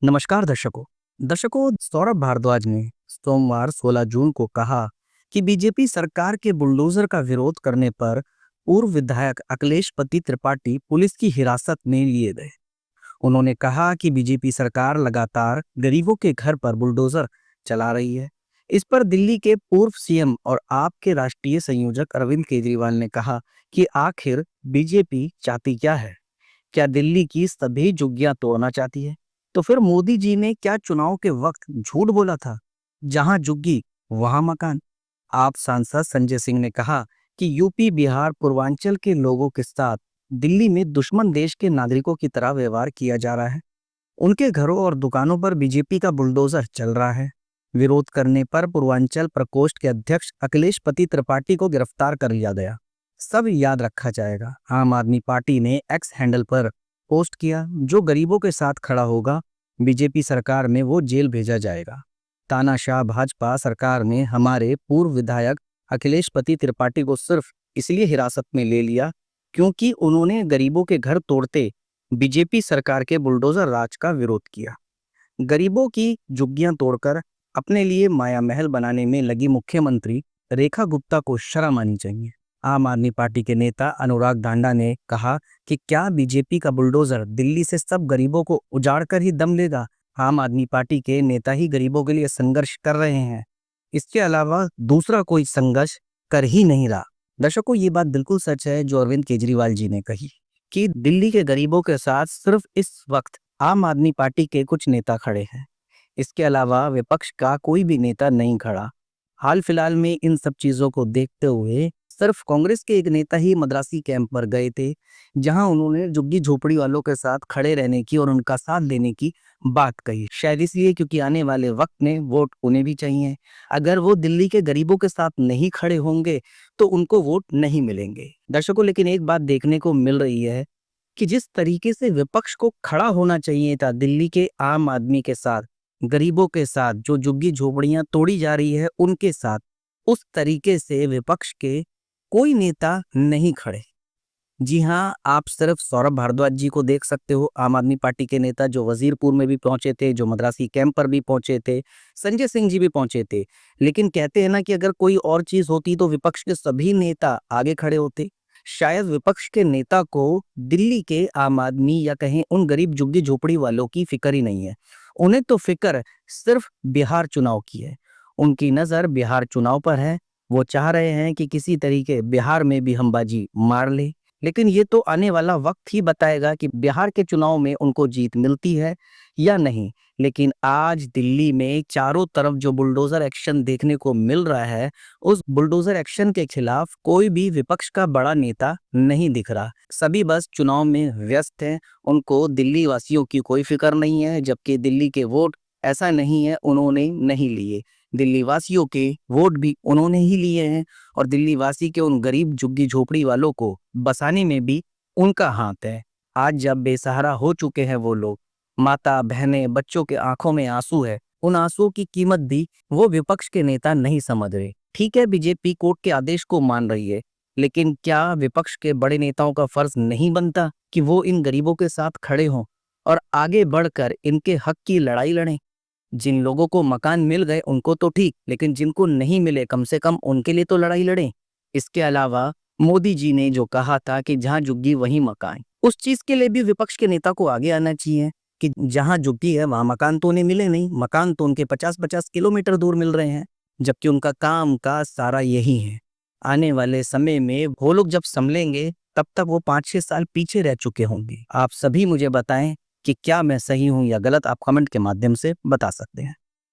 नमस्कार दर्शकों सौरभ भारद्वाज ने सोमवार 16 जून को कहा कि बीजेपी सरकार के बुलडोजर का विरोध करने पर पूर्व विधायक अखिलेश पति त्रिपाठी पुलिस की हिरासत में लिए गए। उन्होंने कहा कि बीजेपी सरकार लगातार गरीबों के घर पर बुलडोजर चला रही है। इस पर दिल्ली के पूर्व सीएम और आप के राष्ट्रीय संयोजक अरविंद केजरीवाल ने कहा कि आखिर बीजेपी चाहती क्या है? क्या दिल्ली की सभी झुग्गियां तोड़ना चाहती है? तो फिर मोदी जी ने क्या चुनाव के वक्त झूठ बोला था? जहां झुग्गी वहां मकान। आप सांसद संजय सिंह ने कहा कि यूपी, बिहार, पूर्वांचल के लोगों के साथ दिल्ली में दुश्मन देश के नागरिकों की तरह व्यवहार किया जा रहा है। उनके घरों और दुकानों पर बीजेपी का बुलडोजर चल रहा है। विरोध करने पर पूर्वांचल प्रकोष्ठ के अध्यक्ष अखिलेश पति त्रिपाठी को गिरफ्तार कर लिया गया। सब याद रखा जाएगा। आम आदमी पार्टी ने एक्स हैंडल पर पोस्ट किया, जो गरीबों के साथ खड़ा होगा बीजेपी सरकार में वो जेल भेजा जाएगा। तानाशाह भाजपा सरकार ने हमारे पूर्व विधायक अखिलेश पति त्रिपाठी को सिर्फ इसलिए हिरासत में ले लिया क्योंकि उन्होंने गरीबों के घर तोड़ते बीजेपी सरकार के बुलडोजर राज का विरोध किया। गरीबों की झुग्गियां तोड़कर अपने लिए माया महल बनाने में लगी मुख्यमंत्री रेखा गुप्ता को शर्म आनी चाहिए। आम आदमी पार्टी के नेता अनुराग ढांडा ने कहा कि क्या बीजेपी का बुलडोजर दिल्ली से सब गरीबों को उजाड़ कर ही दम लेगा? आम आदमी पार्टी के नेता ही गरीबों के लिए संघर्ष कर रहे हैं, इसके अलावा दूसरा कोई संघर्ष कर ही नहीं रहा। दर्शकों, ये बात बिल्कुल सच है जो अरविंद केजरीवाल जी ने कही कि दिल्ली के गरीबों के साथ सिर्फ इस वक्त आम आदमी पार्टी के कुछ नेता खड़े हैं, इसके अलावा विपक्ष का कोई भी नेता नहीं खड़ा। हाल फिलहाल में इन सब चीजों को देखते हुए सिर्फ कांग्रेस के एक नेता ही मद्रासी कैंप पर गए थे, जहां उन्होंने झुग्गी झोपड़ी वालों के साथ खड़े रहने की और उनका साथ देने की बात कही। शायद इसलिए क्योंकि आने वाले वक्त में वोट उन्हें भी चाहिए। अगर वो दिल्ली के गरीबों के साथ नहीं खड़े होंगे तो उनको वोट नहीं मिलेंगे। दर्शकों, लेकिन एक बात देखने को मिल रही है कि जिस तरीके से विपक्ष को खड़ा होना चाहिए था दिल्ली के आम आदमी के साथ, गरीबों के साथ, जो झुग्गी झोपड़ियां तोड़ी जा रही है उनके साथ, उस तरीके से विपक्ष के कोई नेता नहीं खड़े। जी हाँ, आप सिर्फ सौरभ भारद्वाज जी को देख सकते हो, आम आदमी पार्टी के नेता जो वजीरपुर में भी पहुंचे थे, जो मद्रासी कैंप पर भी पहुंचे थे, संजय सिंह जी भी पहुंचे थे। लेकिन कहते हैं ना कि अगर कोई और चीज होती तो विपक्ष के सभी नेता आगे खड़े होते। शायद विपक्ष के नेता को दिल्ली के आम आदमी या कहें उन गरीब झुग्गी झोपड़ी वालों की फिक्र ही नहीं है। उन्हें तो फिक्र सिर्फ बिहार चुनाव की है। उनकी नजर बिहार चुनाव पर है। वो चाह रहे हैं कि किसी तरीके बिहार में भी हम बाजी मार ले। लेकिन ये तो आने वाला वक्त ही बताएगा कि बिहार के चुनाव में उनको जीत मिलती है या नहीं। लेकिन आज दिल्ली में चारों तरफ जो बुलडोजर एक्शन देखने को मिल रहा है, उस बुलडोजर एक्शन के खिलाफ कोई भी विपक्ष का बड़ा नेता नहीं दिख रहा। सभी बस चुनाव में व्यस्त हैं। उनको दिल्ली वासियों की कोई फिक्र नहीं है, जबकि दिल्ली के वोट ऐसा नहीं है उन्होंने नहीं लिए। दिल्ली वासियों के वोट भी उन्होंने ही लिए हैं और दिल्ली वासी के उन गरीब झुग्गी झोपड़ी वालों को बसाने में भी उनका हाथ है। आज जब बेसहारा हो चुके हैं वो लोग, माता बहनें, बच्चों के आंखों में आंसू है, उन आंसुओं की कीमत भी वो विपक्ष के नेता नहीं समझ रहे। ठीक है, बीजेपी कोर्ट के आदेश को मान रही है, लेकिन क्या विपक्ष के बड़े नेताओं का फर्ज नहीं बनता कि वो इन गरीबों के साथ खड़े हों और आगे बढ़कर इनके हक की लड़ाई लड़ें? जिन लोगों को मकान मिल गए उनको तो ठीक, लेकिन जिनको नहीं मिले कम से कम उनके लिए तो लड़ाई लड़ें। इसके अलावा मोदी जी ने जो कहा था कि जहां झुग्गी वहीं मकान, उस चीज के लिए भी विपक्ष के नेता को आगे आना चाहिए कि जहां झुग्गी है वहां मकान तो उन्हें मिले नहीं। मकान तो उनके 50-50 किलोमीटर दूर मिल रहे हैं, जबकि उनका काम का सारा यही है। आने वाले समय में वो लोग जब संभलेंगे तब तक वो 5-6 साल पीछे रह चुके होंगे। आप सभी मुझे बताएं कि क्या मैं सही हूं या गलत। आप कमेंट के माध्यम से बता सकते हैं।